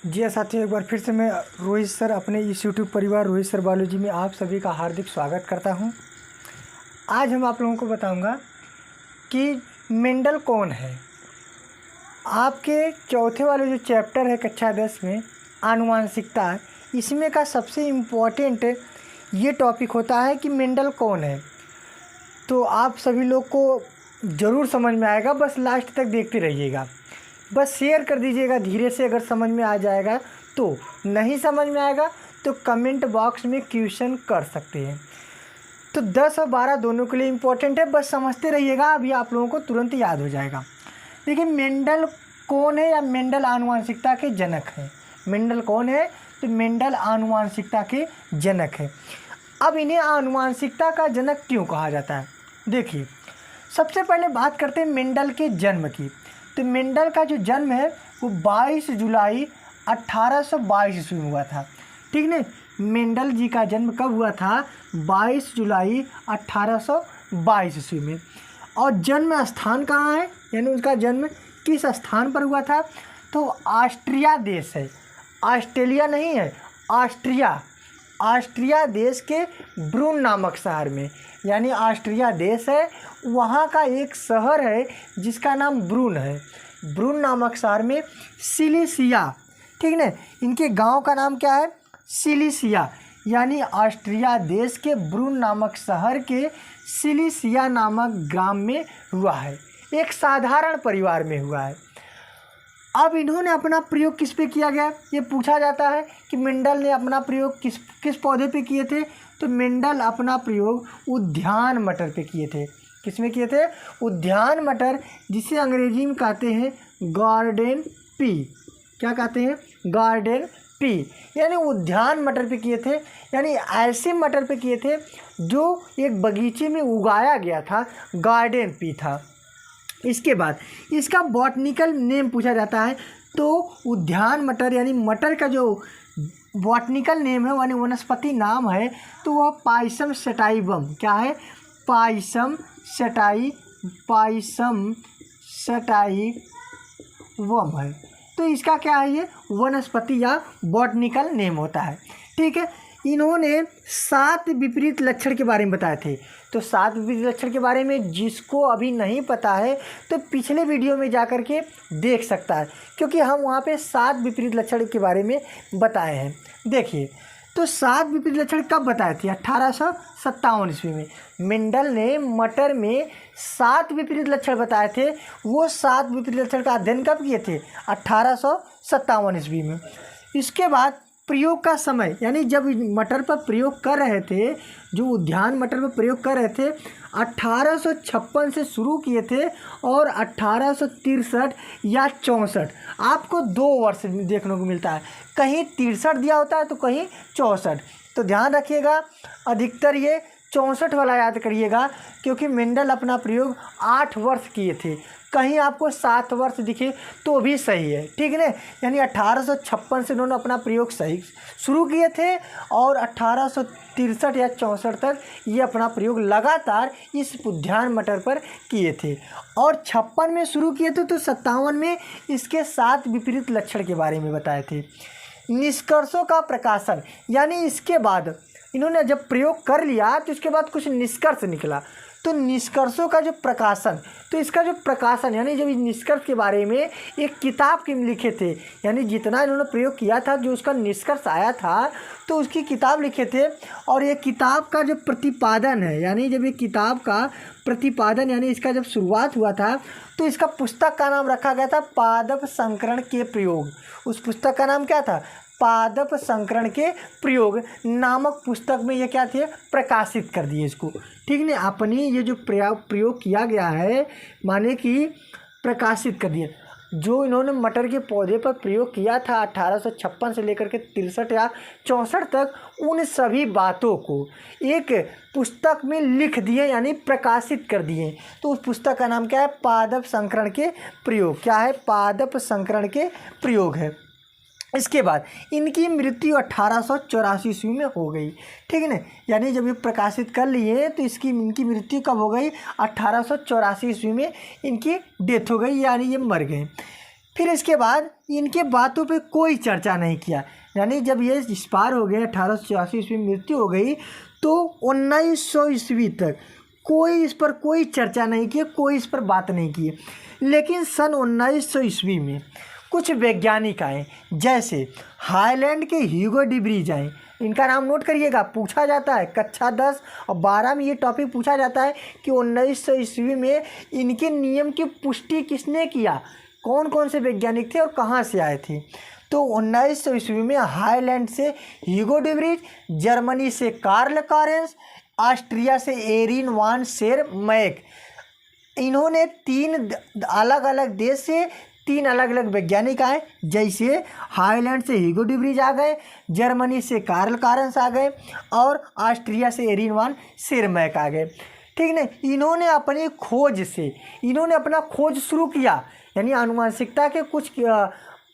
जी हाँ साथियों, एक बार फिर से मैं रोहित सर अपने इस यूट्यूब परिवार रोहित सर बायोलॉजी में आप सभी का हार्दिक स्वागत करता हूं। आज हम आप लोगों को बताऊंगा कि मेंडल कौन है। आपके चौथे वाले जो चैप्टर है कक्षा 10 में आनुवांशिकता, इसमें का सबसे इम्पोर्टेंट ये टॉपिक होता है कि मेंडल कौन है। तो आप सभी लोग को ज़रूर समझ में आएगा, बस लास्ट तक देखते रहिएगा। बस शेयर कर दीजिएगा धीरे से, अगर समझ में आ जाएगा तो। नहीं समझ में आएगा तो कमेंट बॉक्स में क्वेश्चन कर सकते हैं। तो 10 और 12 दोनों के लिए इम्पोर्टेंट है, बस समझते रहिएगा, अभी आप लोगों को तुरंत याद हो जाएगा। देखिए मेंडल कौन है या मेंडल आनुवांशिकता के जनक हैं। मेंडल कौन है? तो मेंडल आनुवांशिकता के जनक है। अब इन्हें आनुवांशिकता का जनक क्यों कहा जाता है? देखिए सबसे पहले बात करते हैं मेंडल के जन्म की। तो मेंडल का जो जन्म है वो 22 जुलाई 1822 ईस्वी में हुआ था। ठीक है, मेंडल जी का जन्म कब हुआ था? 22 जुलाई 1822 ईस्वी में। और जन्म स्थान कहाँ है, यानी उसका जन्म किस स्थान पर हुआ था? तो ऑस्ट्रिया देश है, ऑस्ट्रेलिया नहीं है, ऑस्ट्रिया देश के ब्रून नामक शहर में, यानी ऑस्ट्रिया देश है, वहाँ का एक शहर है जिसका नाम ब्रून है। ब्रून नामक शहर में सिलिसिया, ठीक ना, इनके गांव का नाम क्या है? सिलिसिया, यानी ऑस्ट्रिया देश के ब्रून नामक शहर के सिलिसिया नामक ग्राम में हुआ है। एक साधारण परिवार में हुआ है। अब इन्होंने अपना प्रयोग किस पे किया गया, ये पूछा जाता है कि मेंडल ने अपना प्रयोग किस पौधे पे किए थे। तो मेंडल अपना प्रयोग उद्यान मटर पे किए थे। किस में किए थे? उद्यान मटर, जिसे अंग्रेजी में कहते हैं गार्डन पी। क्या कहते हैं? गार्डन पी, यानी उद्यान मटर पे किए थे, यानी ऐसे मटर पे किए थे जो एक बगीचे में उगाया गया था, गार्डन पी था। इसके बाद इसका बॉटनिकल नेम पूछा जाता है। तो उद्यान मटर यानी मटर का जो बॉटनिकल नेम है, यानी वनस्पति नाम है, तो वह पाइसम सटाइवम। क्या है? पाइसम सटाइवम है। तो इसका क्या है? ये वनस्पति या बॉटनिकल नेम होता है। ठीक है, इन्होंने 7 विपरीत लक्षण के बारे में बताए थे। तो 7 विपरीत लक्षण के बारे में जिसको अभी नहीं पता है तो पिछले वीडियो में जा कर के देख सकता है, क्योंकि हम वहाँ पे 7 विपरीत लक्षण के बारे में बताए हैं। देखिए, तो 7 विपरीत लक्षण कब बताए थे? 1857 ईस्वी में मेंडल ने मटर में 7 विपरीत लक्षण बताए थे। वो 7 विपरीत लक्षण का अध्ययन कब किए थे? 1857 ईस्वी में। इसके बाद प्रयोग का समय, यानी जब मटर पर प्रयोग कर रहे थे, जो उद्यान मटर पर प्रयोग कर रहे थे, 1856 से शुरू किए थे और 1863 या 64, आपको 2 वर्ष देखने को मिलता है। कहीं 63 दिया होता है तो कहीं 64। तो ध्यान रखिएगा, अधिकतर ये 64 वाला याद करिएगा, क्योंकि मेंडल अपना प्रयोग 8 वर्ष किए थे। कहीं आपको 7 वर्ष दिखे तो भी सही है। ठीक है ना, यानी 1856 से उन्होंने अपना प्रयोग सही शुरू किए थे और 1863 या 64 तक ये अपना प्रयोग लगातार इस उद्यान मटर पर किए थे। और 56 में शुरू किए थे तो 57 में इसके 7 विपरीत लक्षण के बारे में बताए थे। निष्कर्षों का प्रकाशन, यानी इसके बाद इन्होंने जब प्रयोग कर लिया तो इसके बाद कुछ निष्कर्ष निकला। तो निष्कर्षों का जो प्रकाशन, तो इसका जो प्रकाशन, यानी जब इस निष्कर्ष के बारे में एक किताब के लिखे थे, यानी जितना इन्होंने प्रयोग किया था, जो उसका निष्कर्ष आया था, तो उसकी किताब लिखे थे। और ये किताब का जो प्रतिपादन है, यानी जब ये किताब का प्रतिपादन, यानी इसका जब शुरुआत हुआ था, तो इसका पुस्तक का नाम रखा गया था पादप संकरण के प्रयोग। उस पुस्तक का नाम क्या था? पादप संकरण के प्रयोग नामक पुस्तक में ये क्या थे? प्रकाशित कर दिए इसको। ठीक है, अपनी ये जो प्रयोग किया गया है, माने कि प्रकाशित कर दिया। जो इन्होंने मटर के पौधे पर प्रयोग किया था 1856 से लेकर के 63 या 64 तक, उन सभी बातों को एक पुस्तक में लिख दिए, यानी प्रकाशित कर दिए। तो उस पुस्तक का नाम क्या है? पादप संकरण के प्रयोग। क्या है? पादप संकरण के प्रयोग है। इसके बाद इनकी मृत्यु 1884 ईस्वी में हो गई। ठीक है ना, यानी जब ये प्रकाशित कर लिए तो इनकी मृत्यु कब हो गई? 1884 ईस्वी में इनकी डेथ हो गई, यानी ये मर गए। फिर इसके बाद इनके बातों पे कोई चर्चा नहीं किया, यानी जब ये एक्सपायर हो गए 1884 ईस्वी में मृत्यु हो गई, तो 1900 ईस्वी तक कोई इस पर कोई चर्चा नहीं की, कोई इस पर बात नहीं की। लेकिन सन 1900 ईस्वी में कुछ वैज्ञानिक आए, जैसे हाईलैंड के ह्यूगो डिब्रीज आए। इनका नाम नोट करिएगा, पूछा जाता है कक्षा 10 और 12 में ये टॉपिक पूछा जाता है कि 1900 ईस्वी में इनके नियम की पुष्टि किसने किया, कौन कौन से वैज्ञानिक थे और कहाँ से आए थे। तो 1900 ईस्वी में हाईलैंड से ह्यूगो डिब्रीज, जर्मनी से कार्ल लॉरेंस, ऑस्ट्रिया से एरिन वान शेरमैक, इन्होंने 3 अलग अलग देश से 3 अलग अलग वैज्ञानिक आए। जैसे हाईलैंड से ह्यूगो डिब्रीज आ गए, जर्मनी से कार्ल लॉरेंस आ गए और ऑस्ट्रिया से एरिन वान शेरमैक आ गए। ठीक ना, इन्होंने अपनी खोज से इन्होंने अपना खोज शुरू किया, यानी आनुवंशिकता के कुछ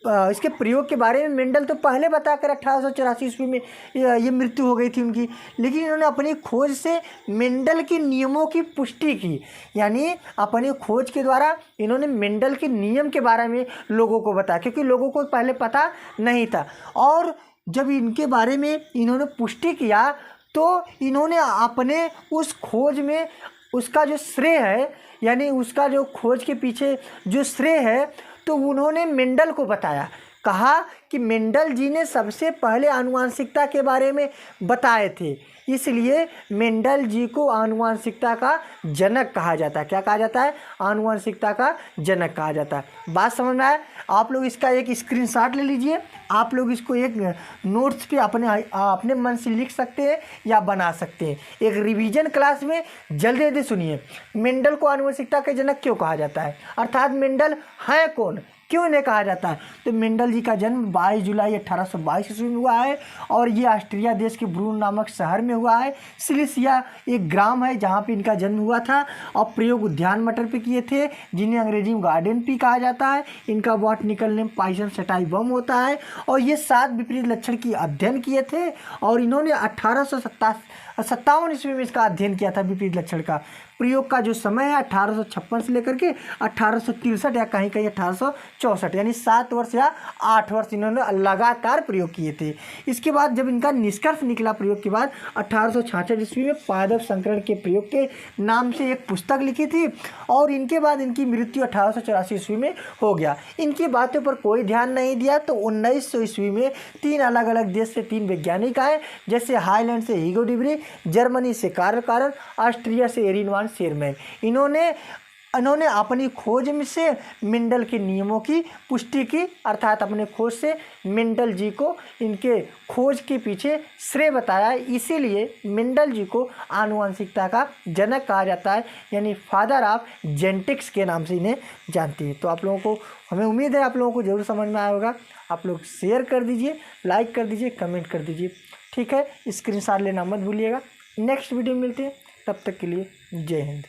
इसके प्रयोग के बारे में मेंडल तो पहले बताकर 1884 ईस्वी में ये मृत्यु हो गई थी उनकी, लेकिन इन्होंने अपनी खोज से मेंडल के नियमों की पुष्टि की, यानी अपनी खोज के द्वारा इन्होंने मेंडल के नियम के बारे में लोगों को बताया, क्योंकि लोगों को पहले पता नहीं था। और जब इनके बारे में इन्होंने पुष्टि किया तो इन्होंने अपने उस खोज में उसका जो श्रेय है, यानी उसका जो खोज के पीछे जो श्रेय है, तो उन्होंने मेंडल को बताया, कहा कि मेंडल जी ने सबसे पहले आनुवंशिकता के बारे में बताए थे, इसलिए मेंडल जी को आनुवंशिकता का जनक कहा जाता है। क्या कहा जाता है? आनुवंशिकता का जनक कहा जाता है। बात समझ में आया? आप लोग इसका एक स्क्रीनशॉट ले लीजिए, आप लोग इसको एक नोट्स पे अपने मन से लिख सकते हैं या बना सकते हैं। एक रिवीजन क्लास में जल्दी जल्दी सुनिए, मेंडल को आनुवंशिकता के जनक क्यों कहा जाता है, अर्थात मेंडल हैं कौन, क्यों इन्हें कहा जाता है। तो मेंडल जी का जन्म 22 जुलाई 1822 ईस्वी में हुआ है और ये ऑस्ट्रिया देश के ब्रून नामक शहर में हुआ है। सिलिसिया एक ग्राम है जहाँ पे इनका जन्म हुआ था और प्रयोग उद्यान मटर पे किए थे, जिन्हें अंग्रेजी में गार्डन पी कहा जाता है। इनका बॉटनिकल नेम पाइसन सेटाइवम होता है और ये 7 विपरीत लक्षण की अध्ययन किए थे और इन्होंने 1857 ईस्वी में इसका अध्ययन किया था। विपरीत लक्षण का प्रयोग का जो समय है 1856 से लेकर के 1863 या कहीं कहीं 1864, यानी 7 वर्ष या 8 वर्ष इन्होंने लगातार प्रयोग किए थे। इसके बाद जब इनका निष्कर्ष निकला प्रयोग के बाद 1866 ईस्वी में पादप संकरण के प्रयोग के नाम से एक पुस्तक लिखी थी और इनके बाद इनकी मृत्यु 1884 ईस्वी में हो गया। इनकी बातों पर कोई ध्यान नहीं दिया तो 1900 ईस्वी में 3 अलग अलग देश से 3 वैज्ञानिक आए, जैसे हाईलैंड से ह्यूगो डिब्रीज, जर्मनी से कार्ल लॉरेंस, ऑस्ट्रिया से एरिन वान शेरमैक। इन्होंने अपनी खोज में से मेंडल के नियमों की पुष्टि की, अर्थात अपने खोज से मेंडल जी को इनके खोज के पीछे श्रेय बताया, इसीलिए मेंडल जी को आनुवंशिकता का जनक कहा जाता है, यानी फादर ऑफ जेनेटिक्स के नाम से इन्हें जानती है। तो आप लोगों को, हमें उम्मीद है आप लोगों को जरूर समझ में आया होगा। आप लोग शेयर कर दीजिए, लाइक कर दीजिए, कमेंट कर दीजिए, ठीक है। स्क्रीनशॉट लेना मत भूलिएगा। नेक्स्ट वीडियो में मिलते हैं, तब तक के लिए जय हिंद।